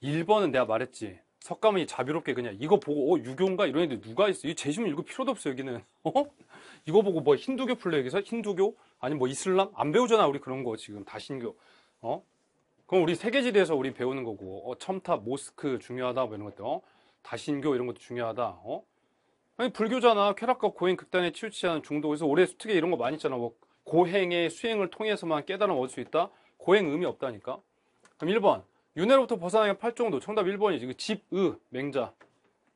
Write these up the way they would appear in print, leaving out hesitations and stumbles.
1번은 내가 말했지. 석가모니 자비롭게 그냥 이거 보고 유교인가 이런 애들 누가 있어? 이 재심 읽을 필요도 없어 여기는. 이거 보고 뭐 힌두교 풀래 여기서? 힌두교? 아니 뭐 이슬람? 안 배우잖아 우리 그런 거 지금 다신교. 그럼 우리 세계지대에서 우리 배우는 거고 첨탑, 모스크 중요하다 뭐 이런 것도 다신교 이런 것도 중요하다. 아니 불교잖아. 쾌락과 고행 극단에 치우치지 않은 중도. 그래서 올해 수특에 이런 거 많이 있잖아. 뭐 고행의 수행을 통해서만 깨달음 얻을 수 있다. 고행 의미 없다니까. 그럼 1번 윤회로부터 벗어나기 8정도. 정답 1번이지. 집, 맹자.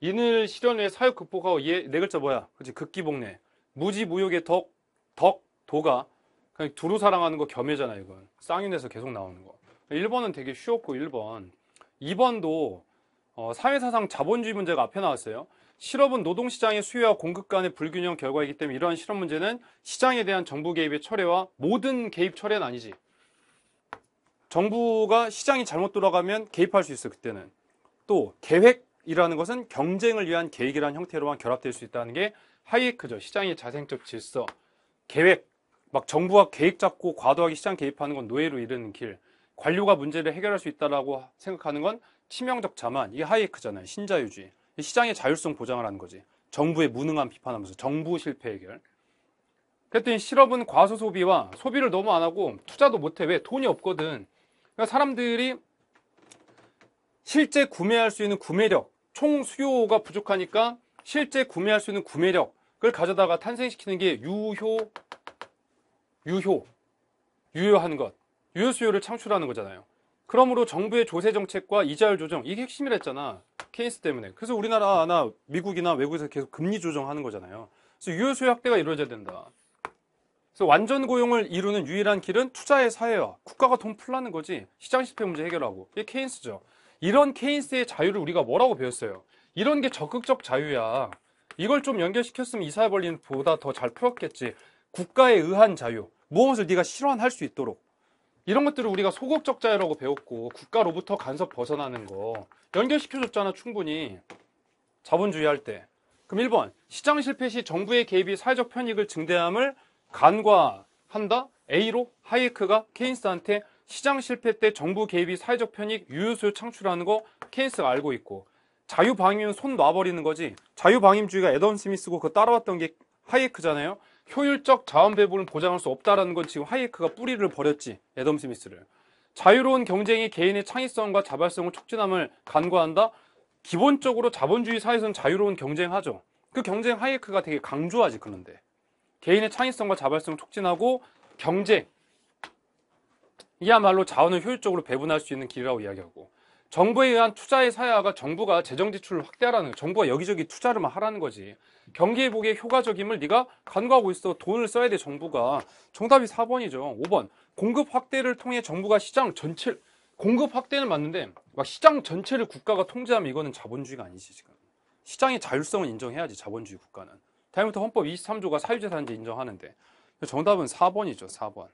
인을 실현해 사육 극복하고 네 글자 뭐야? 그치 극기복례. 무지 무욕의 도가 그냥 두루 사랑하는 거 겸해잖아 이건. 쌍윤에서 계속 나오는 거. 1번은 되게 쉬웠고 1번. 2번도 사회사상 자본주의 문제가 앞에 나왔어요. 실업은 노동시장의 수요와 공급 간의 불균형 결과이기 때문에 이러한 실업 문제는 시장에 대한 정부 개입의 철회와 모든 개입 철회는 아니지. 정부가 시장이 잘못 돌아가면 개입할 수 있어 그때는. 또 계획이라는 것은 경쟁을 위한 계획이라는 형태로만 결합될 수 있다는 게 하이에크죠. 시장의 자생적 질서. 계획. 막 정부가 계획 잡고 과도하게 시장 개입하는 건 노예로 이르는 길. 관료가 문제를 해결할 수 있다라고 생각하는 건 치명적 자만. 이게 하이에크잖아요. 신자유주의. 시장의 자율성 보장을 하는 거지. 정부의 무능함 비판하면서 정부 실패 해결. 그랬더니 실업은 과소 소비와 소비를 너무 안 하고 투자도 못해. 왜? 돈이 없거든. 그러니까 사람들이 실제 구매할 수 있는 구매력, 총 수요가 부족하니까 실제 구매할 수 있는 구매력을 가져다가 탄생시키는 게 유효한 것. 유효 수요를 창출하는 거잖아요. 그러므로 정부의 조세 정책과 이자율 조정, 이게 핵심이랬잖아. 케인스 때문에. 그래서 우리나라나 미국이나 외국에서 계속 금리 조정하는 거잖아요. 그래서 유효 수요 확대가 이루어져야 된다. 그래서 완전 고용을 이루는 유일한 길은 투자의 사회화. 국가가 돈 풀라는 거지. 시장 실패 문제 해결하고. 이게 케인스죠. 이런 케인스의 자유를 우리가 뭐라고 배웠어요? 이런 게 적극적 자유야. 이걸 좀 연결시켰으면 이 사회벌리는 보다 더 잘 풀었겠지. 국가에 의한 자유. 무엇을 네가 실현할 수 있도록. 이런 것들을 우리가 소극적 자유라고 배웠고 국가로부터 간섭 벗어나는 거 연결시켜줬잖아 충분히. 자본주의 할 때. 그럼 1번 시장 실패 시 정부의 개입이 사회적 편익을 증대함을 간과한다? A로 하이에크가 케인스한테 시장 실패 때 정부 개입이 사회적 편익 유효수요 창출하는 거 케인스가 알고 있고, 자유방임은 손 놔버리는 거지. 자유방임주의가 애덤 스미스고 그거 따라왔던 게 하이에크잖아요. 효율적 자원 배분을 보장할 수 없다라는 건 지금 하이에크가 뿌리를 버렸지. 애덤 스미스를. 자유로운 경쟁이 개인의 창의성과 자발성을 촉진함을 간과한다? 기본적으로 자본주의 사회에서는 자유로운 경쟁하죠. 그 경쟁 하이에크가 되게 강조하지. 그런데 개인의 창의성과 자발성을 촉진하고 경쟁, 이야말로 자원을 효율적으로 배분할 수 있는 길이라고 이야기하고, 정부에 의한 투자의 사회화가 정부가 재정 지출을 확대하라는 거예요. 정부가 여기저기 투자를 막 하라는 거지. 경기회복에 효과적임을 네가 간과하고 있어. 돈을 써야 돼 정부가. 정답이 4번이죠. 5번 공급 확대를 통해 정부가 시장 전체, 공급 확대는 맞는데 막 시장 전체를 국가가 통제하면 이거는 자본주의가 아니지. 지금 시장의 자율성을 인정해야지 자본주의 국가는. 다음부터 헌법 23조가 사유재산제 인정하는데. 정답은 4번이죠. 4번.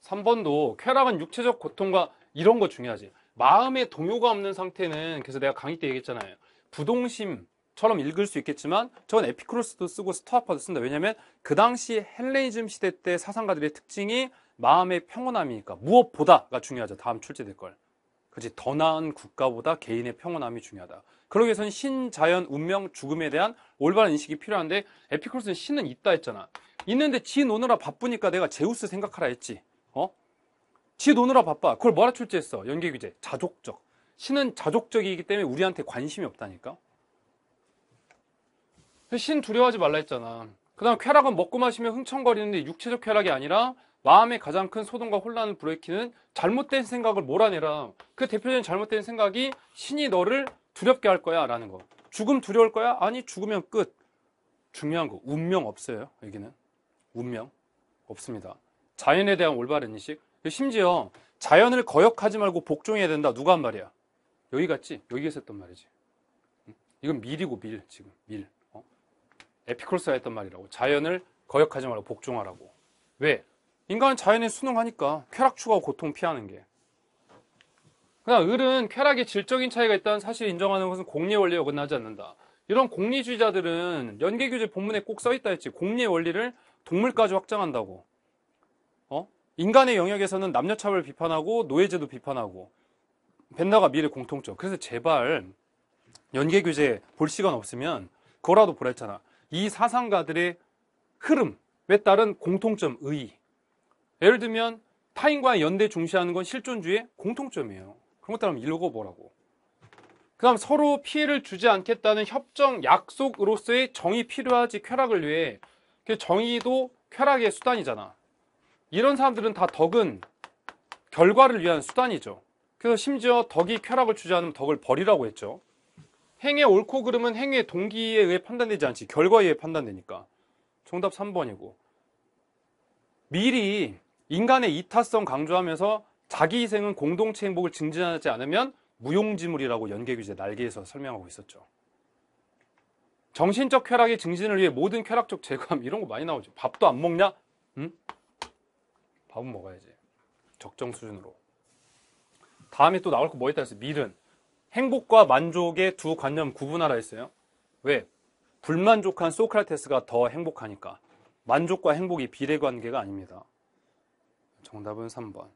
3번도 쾌락은 육체적 고통과 이런 거 중요하지. 마음의 동요가 없는 상태는, 그래서 내가 강의 때 얘기했잖아요. 부동심처럼 읽을 수 있겠지만 저건 에피쿠로스도 쓰고 스토아파도 쓴다. 왜냐면 그 당시 헬레니즘 시대 때 사상가들의 특징이 마음의 평온함이니까. 무엇보다가 중요하죠. 다음 출제될 걸. 그렇지. 더 나은 국가보다 개인의 평온함이 중요하다. 그러기 위해서는 신, 자연, 운명, 죽음에 대한 올바른 인식이 필요한데, 에피쿠로스는 신은 있다 했잖아. 있는데 지 노느라 바쁘니까 내가 제우스 생각하라 했지. 지 노느라 바빠. 그걸 뭐라 출제했어? 연계규제. 자족적. 신은 자족적이기 때문에 우리한테 관심이 없다니까. 신 두려워하지 말라 했잖아. 그 다음 쾌락은 먹고 마시며 흥청거리는데 육체적 쾌락이 아니라 마음의 가장 큰 소동과 혼란을 불러일으키는 잘못된 생각을 몰아내라. 그 대표적인 잘못된 생각이 신이 너를 두렵게 할 거야 라는 거. 죽음 두려울 거야? 아니, 죽으면 끝. 중요한 거. 운명 없어요. 여기는. 운명 없습니다. 자연에 대한 올바른 인식. 심지어 자연을 거역하지 말고 복종해야 된다. 누가 한 말이야? 여기 같지? 여기에서 했던 말이지. 이건 밀이고 밀. 지금 밀. 에피쿠로스가 했던 말이라고. 자연을 거역하지 말고 복종하라고. 왜? 인간은 자연에 순응하니까. 쾌락 추구하고 고통 피하는 게. 그냥 을은 쾌락에 질적인 차이가 있다는 사실을 인정하는 것은 공리의 원리에 어긋나지 않는다. 이런 공리주의자들은 연계규제 본문에 꼭 써있다 했지. 공리의 원리를 동물까지 확장한다고. 인간의 영역에서는 남녀차별 비판하고 노예제도 비판하고 벤다가 미래 공통점. 그래서 제발 연계 규제 볼 시간 없으면 그거라도 보라 했잖아. 이 사상가들의 흐름에 따른 공통점 의. 예를 들면 타인과의 연대 중시하는 건 실존주의의 공통점이에요. 그런 것들 한번 읽어보라고. 그 다음 서로 피해를 주지 않겠다는 협정 약속으로서의 정이 필요하지 쾌락을 위해. 정의도 쾌락의 수단이잖아. 이런 사람들은 다 덕은 결과를 위한 수단이죠. 그래서 심지어 덕이 쾌락을 주지 않으면 덕을 버리라고 했죠. 행위의 옳고 그름은 행위의 동기에 의해 판단되지 않지 결과에 의해 판단되니까. 정답 3번이고. 미리 인간의 이타성 강조하면서 자기 희생은 공동체 행복을 증진하지 않으면 무용지물이라고 연계규제 날개에서 설명하고 있었죠. 정신적 쾌락의 증진을 위해 모든 쾌락적 제거함 이런 거 많이 나오죠. 밥도 안 먹냐? 응? 밥은 먹어야지. 적정 수준으로. 다음에 또 나올 거 뭐 있다 했어요? 밀은 행복과 만족의 두 관념 구분하라 했어요. 왜? 불만족한 소크라테스가 더 행복하니까. 만족과 행복이 비례관계가 아닙니다. 정답은 3번.